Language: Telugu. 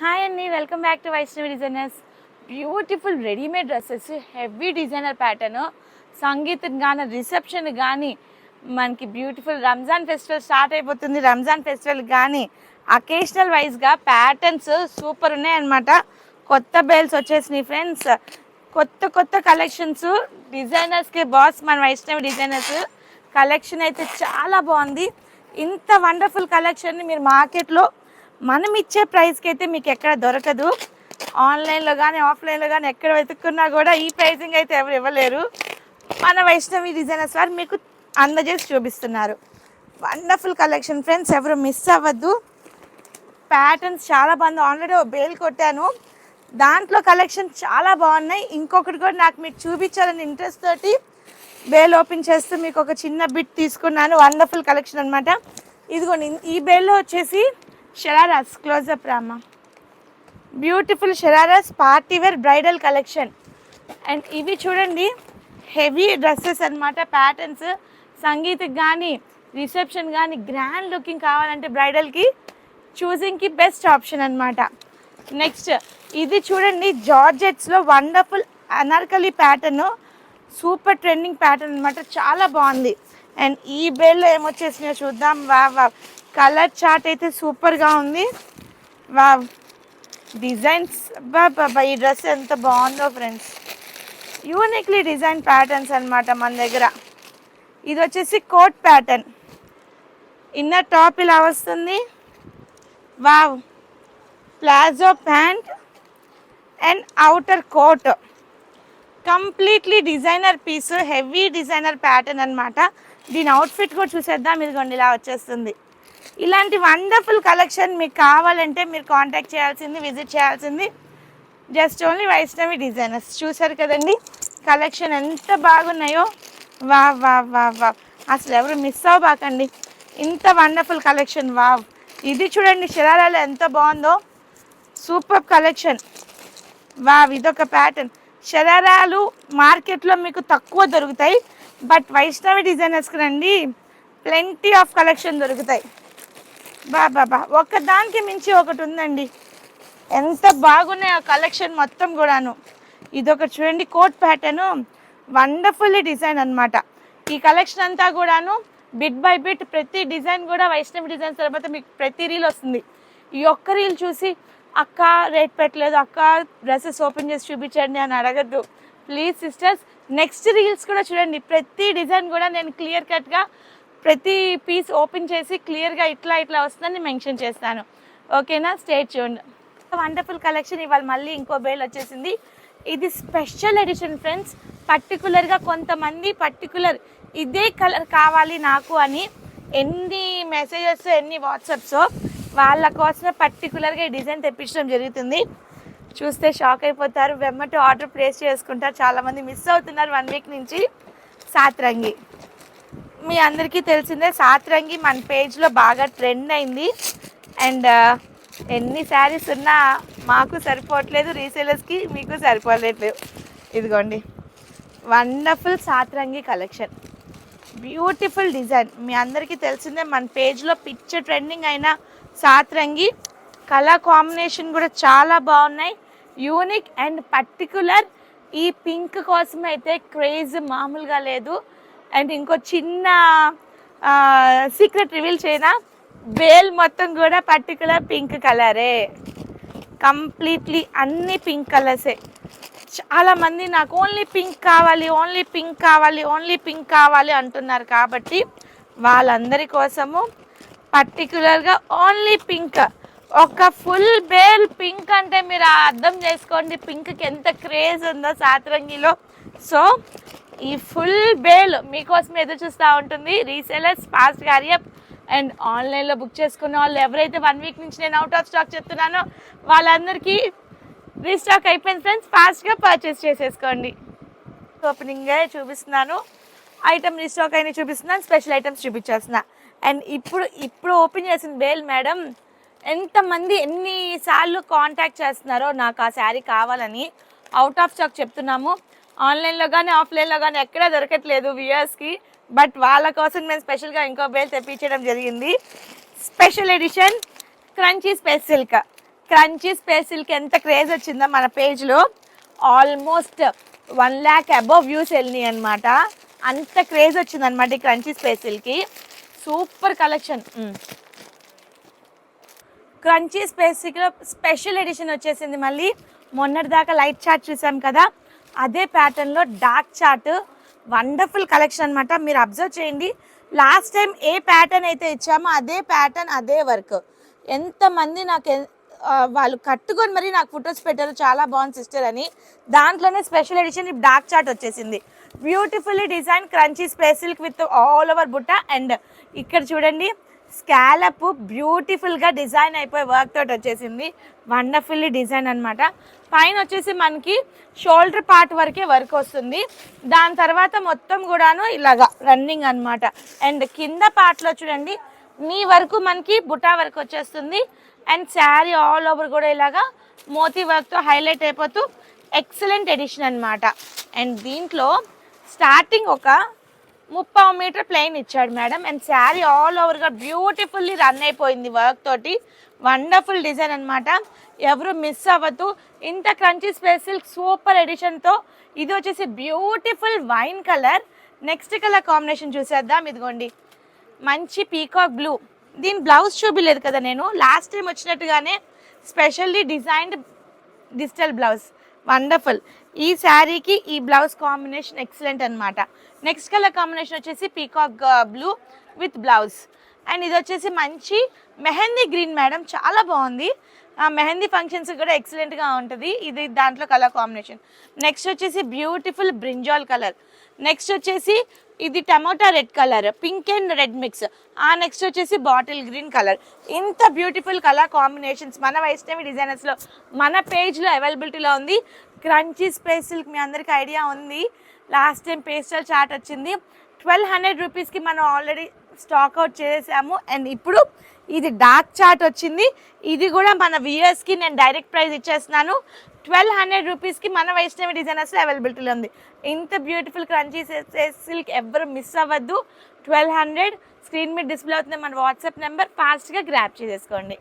హాయ్ అండి, welcome back to Vaishnavi designers. Beautiful readymade dresses, heavy designer pattern, సంగీతం కానీ రిసెప్షన్ కానీ మనకి బ్యూటిఫుల్ రంజాన్ ఫెస్టివల్ స్టార్ట్ అయిపోతుంది. రంజాన్ ఫెస్టివల్ కానీ అకేషనల్ వైజ్గా ప్యాటర్న్స్ సూపర్ ఉన్నాయన్నమాట. కొత్త బేల్స్ వచ్చేసినాయి ఫ్రెండ్స్, కొత్త కొత్త కలెక్షన్స్. డిజైనర్స్కి బాస్ మన వైష్ణవి డిజైనర్స్. కలెక్షన్ అయితే చాలా బాగుంది. ఇంత వండర్ఫుల్ కలెక్షన్ని మీరు మార్కెట్లో మనం ఇచ్చే ప్రైస్కి అయితే మీకు ఎక్కడ దొరకదు. ఆన్లైన్లో కానీ ఆఫ్లైన్లో కానీ ఎక్కడ వెతుక్కున్నా కూడా ఈ ప్రైసింగ్ అయితే ఎవరు ఇవ్వలేరు. మన వైష్ణవి డిజైనర్స్ వారు మీకు అందజేసి చూపిస్తున్నారు. వండర్ఫుల్ కలెక్షన్ ఫ్రెండ్స్, ఎవరు మిస్ అవ్వద్దు. ప్యాటర్న్స్ చాలా బాగుంది. ఆల్రెడీ బేల్ కొట్టాను, దాంట్లో కలెక్షన్ చాలా బాగున్నాయి. ఇంకొకటి కూడా నాకు మీకు చూపించాలని ఇంట్రెస్ట్ తోటి బేల్ ఓపెన్ చేస్తూ మీకు ఒక చిన్న బిట్ తీసుకున్నాను. వండర్ఫుల్ కలెక్షన్ అనమాట. ఇదిగోండి, ఈ బేల్లో వచ్చేసి షరారాస్, క్లోజప్ రామా, beautiful shararas party wear bridal collection. And ఇవి చూడండి, హెవీ డ్రెస్సెస్ అనమాట. ప్యాటర్న్స్ సంగీత్కి కానీ రిసెప్షన్ కానీ గ్రాండ్ లుకింగ్ కావాలంటే బ్రైడల్కి చూసింగ్కి బెస్ట్ ఆప్షన్ అనమాట. నెక్స్ట్ ఇది చూడండి, జార్జెట్స్లో wonderful anarkali pattern, super trending pattern అనమాట. చాలా బాగుంది. అండ్ ఈ బేల్లో ఏమొచ్చేసినాయో చూద్దాం. వా కలర్ చార్ట్ అయితే సూపర్గా ఉంది. వా డిజైన్స్, బాబా ఈ డ్రెస్ ఎంత బాగుందో ఫ్రెండ్స్. యూనిక్లీ డిజైన్ ప్యాటర్న్స్ అనమాట మన దగ్గర. ఇది వచ్చేసి కోట్ ప్యాటర్న్, ఇన్నర్ టాప్ ఇలా వస్తుంది. Wow, palazzo pant and outer coat, completely designer piece, heavy designer pattern అనమాట. దీని అవుట్ఫిట్ కూడా చూసేద్దాం. ఇదిగోండి, ఇలా వచ్చేస్తుంది. ఇలాంటి వండర్ఫుల్ కలెక్షన్ మీకు కావాలంటే మీరు కాంటాక్ట్ చేయాల్సింది, విజిట్ చేయాల్సింది జస్ట్ ఓన్లీ వైష్ణవి డిజైనర్స్. చూసారు కదండి కలెక్షన్ ఎంత బాగున్నాయో. వా వా వా వా అసలు ఎవరు మిస్ అవ్వబాకండి, ఇంత వండర్ఫుల్ కలెక్షన్. వావ్, ఇది చూడండి షరారాలో ఎంత బాగుందో, సూపర్ కలెక్షన్. వావ్, ఇదొక ప్యాటర్న్. షరారాలు మార్కెట్లో మీకు తక్కువ దొరుకుతాయి, బట్ వైష్ణవి డిజైనర్స్కి రండి, ప్లెంటీ ఆఫ్ కలెక్షన్ దొరుకుతాయి. బాబా ఒకదానికి మించి ఒకటి ఉందండి, ఎంత బాగున్నాయి ఆ కలెక్షన్ మొత్తం కూడాను. ఇదొక చూడండి కోట్ ప్యాటర్ను, వండర్ఫుల్లీ డిజైన్ అనమాట. ఈ కలెక్షన్ అంతా కూడాను బిట్ బై బిట్, ప్రతి డిజైన్ కూడా వైష్ణవి డిజైన్స్ తర్వాత మీకు ప్రతి రీల్ వస్తుంది. ఈ ఒక్క రీల్ చూసి అక్క రేట్ పెట్టలేదు, అక్క డ్రెస్సెస్ ఓపెన్ చేసి చూపించండి అని అడగద్దు ప్లీజ్ సిస్టర్స్. నెక్స్ట్ రీల్స్ కూడా చూడండి, ప్రతి డిజైన్ కూడా నేను క్లియర్ కట్గా ప్రతి పీస్ ఓపెన్ చేసి క్లియర్గా ఇట్లా ఇట్లా వస్తుందని మెన్షన్ చేస్తాను. ఓకేనా, స్టే ట్యూన్డ్. Wonderful collection. ఇవాళ మళ్ళీ ఇంకో బేల్ వచ్చేసింది. ఇది స్పెషల్ ఎడిషన్ ఫ్రెండ్స్. పర్టికులర్గా కొంతమంది పర్టికులర్ ఇదే కలర్ కావాలి నాకు అని ఎన్ని మెసేజెస్, ఎన్ని వాట్సాప్స్, వాళ్ళ కోసం పర్టికులర్గా ఈ డిజైన్ తెప్పించడం జరుగుతుంది. చూస్తే షాక్ అయిపోతారు, వెమ్మటి ఆర్డర్ ప్లేస్ చేసుకుంటారు. చాలామంది మిస్ అవుతున్నారు 1 వీక్ నుంచి. సాత్రంగి మీ అందరికీ తెలిసిందే, సాత్రంగి మన పేజ్లో బాగా ట్రెండ్ అయింది. అండ్ ఎన్ని శారీస్ ఉన్నా మాకు సరిపోవట్లేదు, రీసేలర్స్కి మీకు సరిపోలేదు. ఇదిగోండి వండర్ఫుల్ సాత్రంగి కలెక్షన్, బ్యూటిఫుల్ డిజైన్. మీ అందరికీ తెలిసిందే మన పేజ్లో పిక్చర్ ట్రెండింగ్ అయిన సాత్రంగి. కలర్ కాంబినేషన్ కూడా చాలా బాగున్నాయి, యూనిక్ అండ్ పర్టికులర్. ఈ పింక్ కోసం అయితే క్రేజ్ మామూలుగా లేదు. అండ్ ఇంకో చిన్న సీక్రెట్ రివీల్ చేయనా, బేల్ మొత్తం కూడా పర్టికులర్ పింక్ కలరే, కంప్లీట్లీ అన్ని పింక్ కలర్సే. చాలామంది నాకు ఓన్లీ పింక్ కావాలి, ఓన్లీ పింక్ కావాలి, ఓన్లీ పింక్ కావాలి అంటున్నారు. కాబట్టి వాళ్ళందరి కోసము పర్టికులర్గా ఓన్లీ పింక్, ఒక ఫుల్ బేల్ పింక్ అంటే మీరు అర్థం చేసుకోండి పింక్కి ఎంత క్రేజ్ ఉందో సాత్రంగిలో. సో ఈ ఫుల్ బేల్ మీకోసం ఎదురు చూస్తూ ఉంటుంది. Resellers fast hurry up. అండ్ ఆన్లైన్లో బుక్ చేసుకున్న వాళ్ళు ఎవరైతే 1 వీక్ నుంచి నేను అవుట్ ఆఫ్ స్టాక్ చెప్తున్నానో వాళ్ళందరికీ రీస్టాక్ అయిపోయింది ఫ్రెండ్స్, ఫాస్ట్గా పర్చేస్ చేసేసుకోండి. ఓపెనింగే చూపిస్తున్నాను, ఐటమ్ రీస్టాక్ అయినా చూపిస్తున్నాను, స్పెషల్ ఐటమ్స్ చూపించేస్తున్నా. అండ్ ఇప్పుడు ఓపెన్ చేసిన బేల్ మేడం, ఎంతమంది ఎన్నిసార్లు కాంటాక్ట్ చేస్తున్నారో నాకు ఆ శారీ కావాలని. అవుట్ ఆఫ్ స్టాక్ చెప్తున్నాము, ఆన్లైన్లో కానీ ఆఫ్లైన్లో కానీ ఎక్కడా దొరకట్లేదు వ్యూయర్స్కి. బట్ వాళ్ళ కోసం నేను స్పెషల్గా ఇంకో బేల్ తెప్పించడం జరిగింది. Special edition crunchy space silk, crunchy space silk ఎంత క్రేజ్ వచ్చిందో మన పేజ్లో, ఆల్మోస్ట్ 1 lakh అబవ్ వ్యూస్ వెళ్ళినాయి అనమాట. అంత క్రేజ్ వచ్చిందనమాట ఈ క్రంచీ స్పేస్ సిల్క్కి. Super collection. క్రంచీ స్పేస్ సిల్క్లో స్పెషల్ ఎడిషన్ వచ్చేసింది. మళ్ళీ మొన్నటి దాకా లైట్ చార్ట్ చూసాం కదా, అదే ప్యాటర్న్లో డార్క్ చార్ట్. వండర్ఫుల్ కలెక్షన్ అనమాట. మీరు అబ్జర్వ్ చేయండి, లాస్ట్ టైం ఏ ప్యాటర్న్ అయితే ఇచ్చామో అదే ప్యాటర్న్, అదే వర్క్. ఎంతమంది నాకు వాళ్ళు కట్టుకొని మరి నాకు ఫొటోస్ పెట్టారు, చాలా బాగుంది సిస్టర్ అని. దాంట్లోనే స్పెషల్ ఎడిషన్ డార్క్ చార్ట్ వచ్చేసింది. Beautifully design crunchy space silk with all over బుట్ట. అండ్ ఇక్కడ చూడండి, స్కాలప్ బ్యూటిఫుల్గా డిజైన్ అయిపోయి వర్క్ తోటి వచ్చేసింది. వండర్ఫుల్లీ డిజైన్ అనమాట. పైన వచ్చేసి మనకి షోల్డర్ పార్ట్ వరకే వర్క్ వస్తుంది. దాని తర్వాత మొత్తం కూడాను ఇలాగా రన్నింగ్ అనమాట. అండ్ కింద పార్ట్లో చూడండి, నీ వరకు మనకి బుటా వర్క్ వచ్చేస్తుంది. అండ్ శారీ ఆల్ ఓవర్ కూడా ఇలాగా మోతీ వర్క్తో హైలైట్ అయిపోతూ ఎక్సలెంట్ ఎడిషన్ అనమాట. అండ్ దీంట్లో స్టార్టింగ్ ఒక 30 మీటర్ ప్లెయిన్ ఇచ్చాడు మేడం. అండ్ శారీ ఆల్ ఓవర్గా బ్యూటిఫుల్లీ రన్ అయిపోయింది వర్క్ తోటి. వండర్ఫుల్ డిజైన్ అనమాట. ఎవరు మిస్ అవ్వద్దు. ఇంత క్రంచీ స్పేస్ సిల్క్ సూపర్ ఎడిషన్తో. ఇది వచ్చేసి beautiful wine colour. Next colour combination చూసేద్దాం. ఇదిగోండి, మంచి పీకాక్ బ్లూ. దీని బ్లౌజ్ చూపిలేదు కదా నేను, last time వచ్చినట్టుగానే specially designed digital blouse. Wonderful. ఈ శారీకి ఈ బ్లౌజ్ కాంబినేషన్ ఎక్సలెంట్ అనమాట. నెక్స్ట్ కలర్ కాంబినేషన్ వచ్చేసి peacock blue with blouse. And ఇది వచ్చేసి మంచి మెహందీ గ్రీన్ మేడం, చాలా బాగుంది. మెహందీ ఫంక్షన్స్ కూడా ఎక్సలెంట్గా ఉంటుంది ఇది, దాంట్లో కలర్ కాంబినేషన్. నెక్స్ట్ వచ్చేసి బ్యూటిఫుల్ బ్రింజాల్ కలర్. నెక్స్ట్ వచ్చేసి ఇది tomato red colour, pink and red mix. Next వచ్చేసి బాటిల్ గ్రీన్ కలర్. ఇంత బ్యూటిఫుల్ కలర్ కాంబినేషన్స్ మన వైష్ణవి డిజైనర్స్లో మన పేజ్లో అవైలబిలిటీలో ఉంది. క్రంచీ స్పేస్ సిల్క్ మీ అందరికీ ఐడియా ఉంది, లాస్ట్ టైం పేస్టల్ చార్ట్ వచ్చింది. 1200 రూపీస్కి మనం ఆల్రెడీ స్టాక్ అవుట్ చేసాము. అండ్ ఇప్పుడు ఇది డార్క్ చార్ట్ వచ్చింది. ఇది కూడా మన వ్యూయర్స్కి నేను డైరెక్ట్ ప్రైస్ ఇచ్చేస్తున్నాను. 1200 రూపీస్కి మన వైష్ణవి డిజైనర్స్లో అవైలబిలిటీలో ఉంది. ఇంత బ్యూటిఫుల్ క్రంచీ సిల్క్ ఎవరు మిస్ అవ్వద్దు. 1200 స్క్రీన్ మీద డిస్ప్లే అవుతుంది మన వాట్సాప్ నెంబర్. ఫాస్ట్గా గ్రాప్ చేసేసుకోండి.